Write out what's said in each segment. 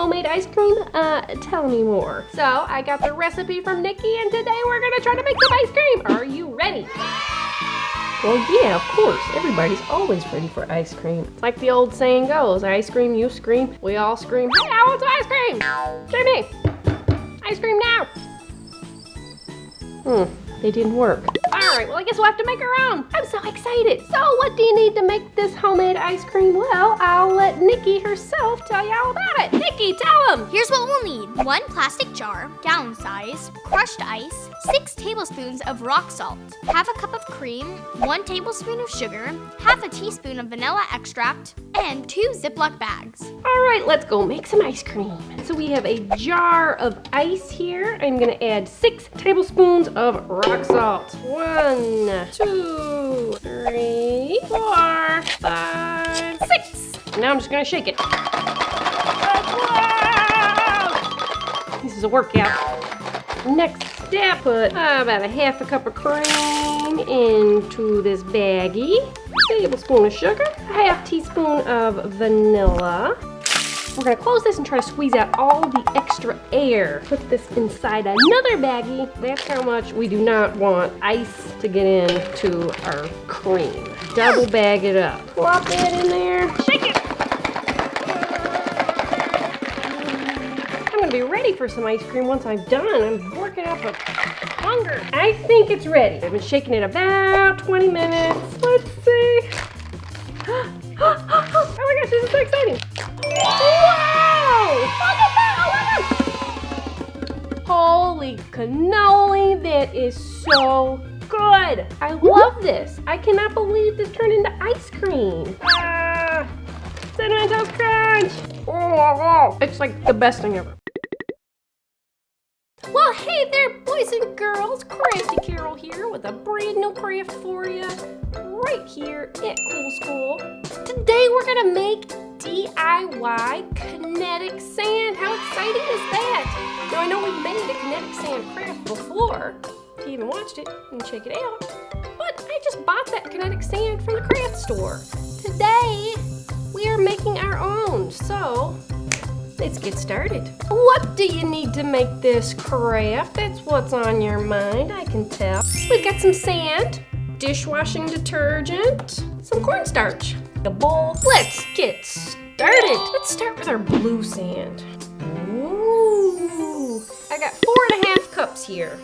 homemade ice cream? Tell me more. So I got the recipe from Nikki, and today we're gonna try to make some ice cream. Are you ready? Well, yeah, of course. Everybody's always ready for ice cream. It's like the old saying goes, ice cream, you scream, we all scream, hey, I want some ice cream! Jimmy! Ice cream now! They didn't work. All right, well, I guess we'll have to make our own. I'm so excited. So what do you need to make this homemade ice cream? Well, I'll let Nikki herself tell you all about it. Nikki, tell them. Here's what we'll need. 1 plastic jar, gallon size, crushed ice, 6 tablespoons of rock salt, half a cup of cream, 1 tablespoon of sugar, half a teaspoon of vanilla extract, and 2 Ziploc bags. All right, let's go make some ice cream. So we have a jar of ice here. I'm gonna add 6 tablespoons of rock salt. 1, 2, 3, 4, 5, 6. Now I'm just gonna shake it. This is a workout. Next step, put about a half a cup of cream into this baggie. A tablespoon of sugar, a half teaspoon of vanilla. We're gonna close this and try to squeeze out all the extra air. Put this inside another baggie. That's how much we do not want ice to get into our cream. Double bag it up. Plop that in there. Shake it. I'm gonna be ready for some ice cream once I'm done. I'm working up a hunger. I think it's ready. I've been shaking it about 20 minutes. Let's see. Oh my gosh, this is so exciting. Wow! Look at that! Oh my God! Holy cannoli, that is so good. I love this. I cannot believe this turned into ice cream. Cinnamon Toast Crunch. Oh, it's like the best thing ever. Well, hey there, boys and girls. Crafty Carol here with a brand new craft for you right here at Cool School. Today we're gonna make DIY kinetic sand. How exciting is that? Now I know we've made a kinetic sand craft before. If you haven't watched it, you can check it out. But I just bought that kinetic sand from the craft store. Today we are making our own, so let's get started. What do you need to make this craft? That's what's on your mind, I can tell. We've got some sand, dishwashing detergent, some cornstarch, a bowl. Let's get started. Let's start with our blue sand. Ooh, I got 4.5 cups here.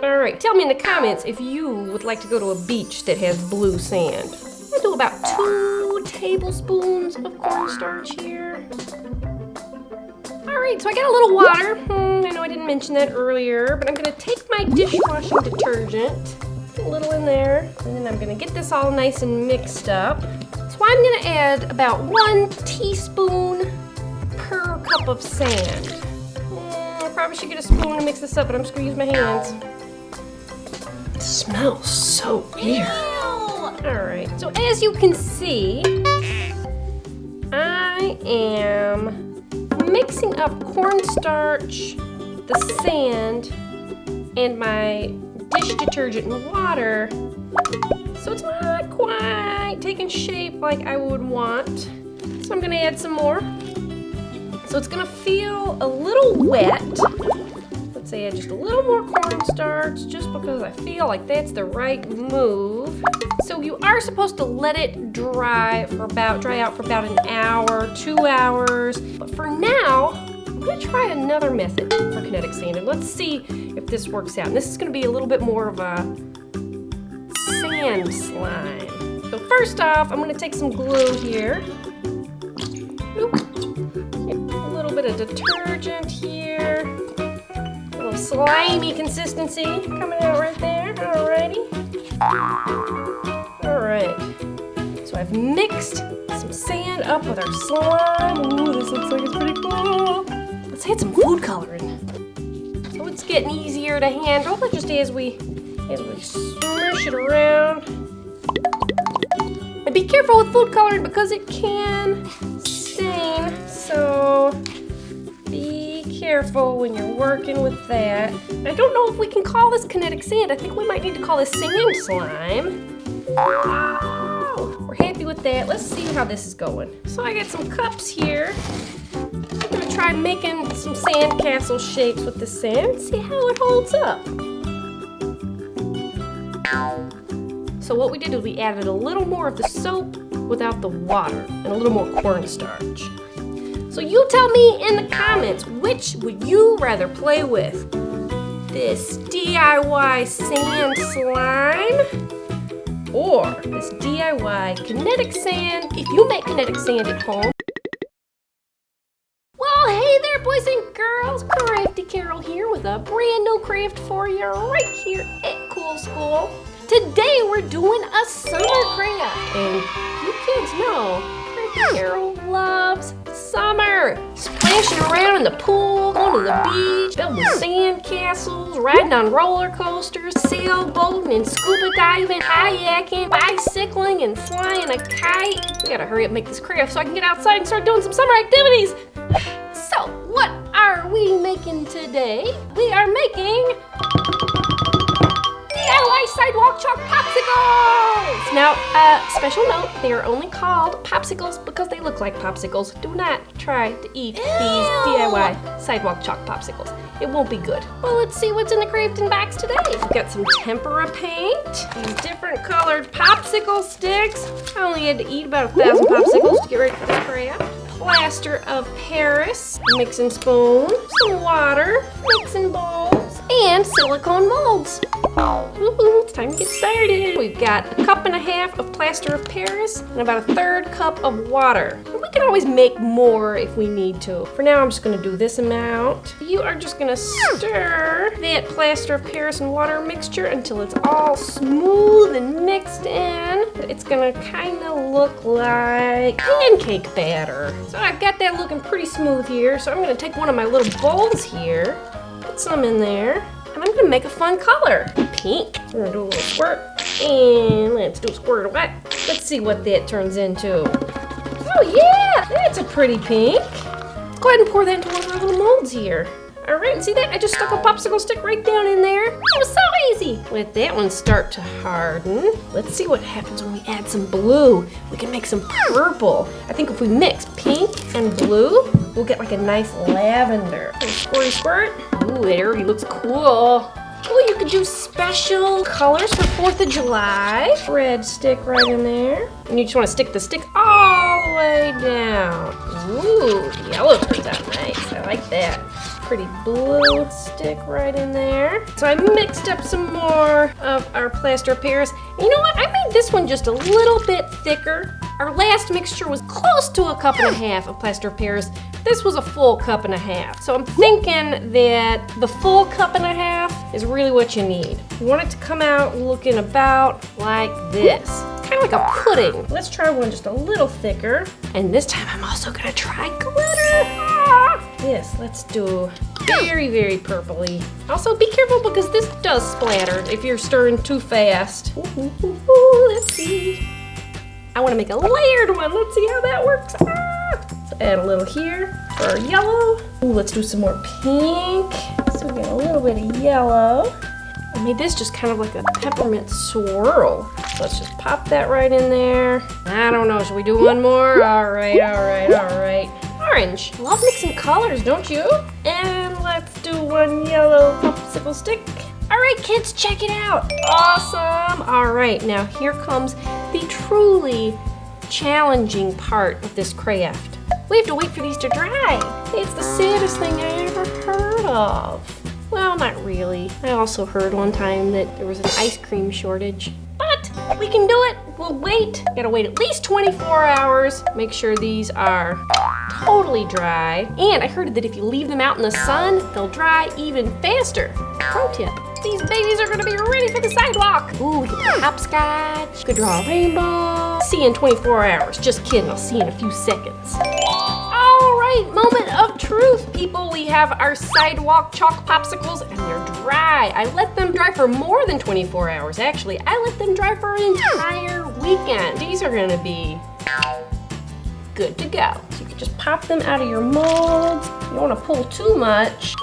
All right, tell me in the comments if you would like to go to a beach that has blue sand. I'll do about 2 tablespoons of cornstarch here. All right, so I got a little water. I know I didn't mention that earlier, but I'm gonna take my dishwashing detergent, put a little in there, and then I'm gonna get this all nice and mixed up. So I'm gonna add about 1 teaspoon per cup of sand. I probably should get a spoon to mix this up, but I'm just gonna use my hands. It smells so weird. All right, so as you can see, I am mixing up cornstarch, the sand, and my dish detergent and water, so it's not quite taking shape like I would want. So I'm gonna add some more. So it's gonna feel a little wet. Let's add just a little more cornstarch, just because I feel like that's the right move. So you are supposed to let it dry out for about an hour, 2 hours. But for now, I'm gonna try another method for kinetic sand, and let's see if this works out. And this is gonna be a little bit more of a sand slime. So first off, I'm gonna take some glue here. Oop. A little bit of detergent here. A little slimy consistency coming out right there. Alrighty. Alright. So I've mixed some sand up with our slime. Ooh, this looks like it's pretty cool. Let's add some food coloring. So it's getting easier to handle, but just as we smush it around. And be careful with food coloring because it can stain, so be careful when you're working with that. I don't know if we can call this kinetic sand. I think we might need to call this sand slime. Wow. We're happy with that. Let's see how this is going. So I got some cups here. I'm gonna try making some sandcastle shapes with the sand. See how it holds up. So what we did is we added a little more of the soap without the water and a little more cornstarch. So you tell me in the comments, which would you rather play with? This DIY sand slime or this DIY kinetic sand if you make kinetic sand at home? Well, hey there boys and girls, Crafty Carol here with a brand new craft for you right here at Cool School. Today we're doing a summer craft, and you kids know Crafty Carol loves summer. Splashing around in the pool, going to the beach, building sand castles, riding on roller coasters, sailboating and scuba diving, kayaking, bicycling and flying a kite. We gotta hurry up and make this craft so I can get outside and start doing some summer activities. So what are we making today? We are making DIY Sidewalk Chalk Popsicles! Now, special note, they are only called Popsicles because they look like popsicles. Do not try to eat these DIY Sidewalk Chalk Popsicles. It won't be good. Well, let's see what's in the crafting box today. We've got some tempera paint, these different colored popsicle sticks. I only had to eat about 1,000 popsicles to get ready for this craft. Plaster of Paris, mixing spoon, some water, mixing bowls, and silicone molds. Woohoo, it's time to get started. We've got 1.5 cups of plaster of Paris and about 1/3 cup of water. And we can always make more if we need to. For now, I'm just gonna do this amount. You are just gonna stir that plaster of Paris and water mixture until it's all smooth and mixed in. It's gonna kinda look like pancake batter. So I've got that looking pretty smooth here. So I'm gonna take one of my little bowls here, put some in there, and I'm gonna make a fun color. Pink. We're gonna do a little squirt. And let's do a squirt of what? Let's see what that turns into. Oh yeah, that's a pretty pink. Let's go ahead and pour that into one of our little molds here. All right, see that? I just stuck a popsicle stick right down in there. It was so easy. Let that one start to harden. Let's see what happens when we add some blue. We can make some purple. I think if we mix pink and blue, we'll get like a nice lavender. Squirty squirt. Ooh, it already looks cool. Oh, you could do special colors for 4th of July. Red stick right in there. And you just want to stick the stick all the way down. Ooh, yellow turns out nice. I like that. Pretty blue stick right in there. So I mixed up some more of our plaster of Paris. And you know what? I made this one just a little bit thicker. Our last mixture was close to 1.5 cups of plaster of Paris. This was a full 1.5 cups. So I'm thinking that the full 1.5 cups is really what you need. You want it to come out looking about like this. Kind of like a pudding. Let's try one just a little thicker. And this time I'm also gonna try glitter. Yes, let's do very, very purpley. Also be careful because this does splatter if you're stirring too fast. Let's see. I wanna make a layered one. Let's see how that works. So add a little here for our yellow. Ooh, let's do some more pink. So we got a little bit of yellow. I made this just kind of like a peppermint swirl. So let's just pop that right in there. I don't know, should we do one more? All right. Orange. Love mixing colors, don't you? And let's do one yellow popsicle stick. All right, kids, check it out. Awesome. All right, now here comes the truly challenging part of this craft. We have to wait for these to dry. It's the saddest thing I ever heard of. Well, not really. I also heard one time that there was an ice cream shortage. But we can do it. We'll wait. Gotta wait at least 24 hours. Make sure these are totally dry. And I heard that if you leave them out in the sun, they'll dry even faster. Pro tip. These babies are gonna be ready for the sidewalk. Ooh, we can do hopscotch. You could draw a rainbow. See you in 24 hours. Just kidding, I'll see you in a few seconds. All right, moment of truth, people. We have our sidewalk chalk popsicles and they're dry. I let them dry for more than 24 hours. Actually, I let them dry for an entire weekend. These are gonna be good to go. So you can just pop them out of your molds. You don't wanna pull too much.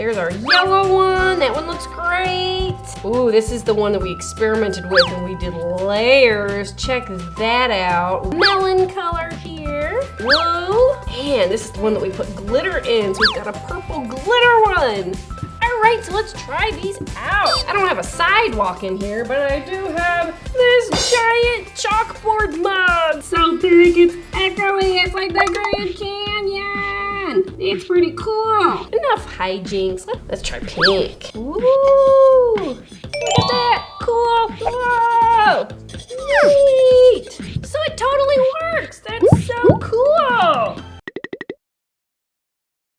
There's our yellow one. That one looks great. Ooh, this is the one that we experimented with and we did layers. Check that out. Melon color here. Whoa. And this is the one that we put glitter in. So we've got a purple glitter one. All right, so let's try these out. I don't have a sidewalk in here, but I do have this giant chalkboard mug. So big, it's echoey. It's like the Grand Canyon. It's pretty cool. Enough hijinks. Let's try pink. Ooh, look at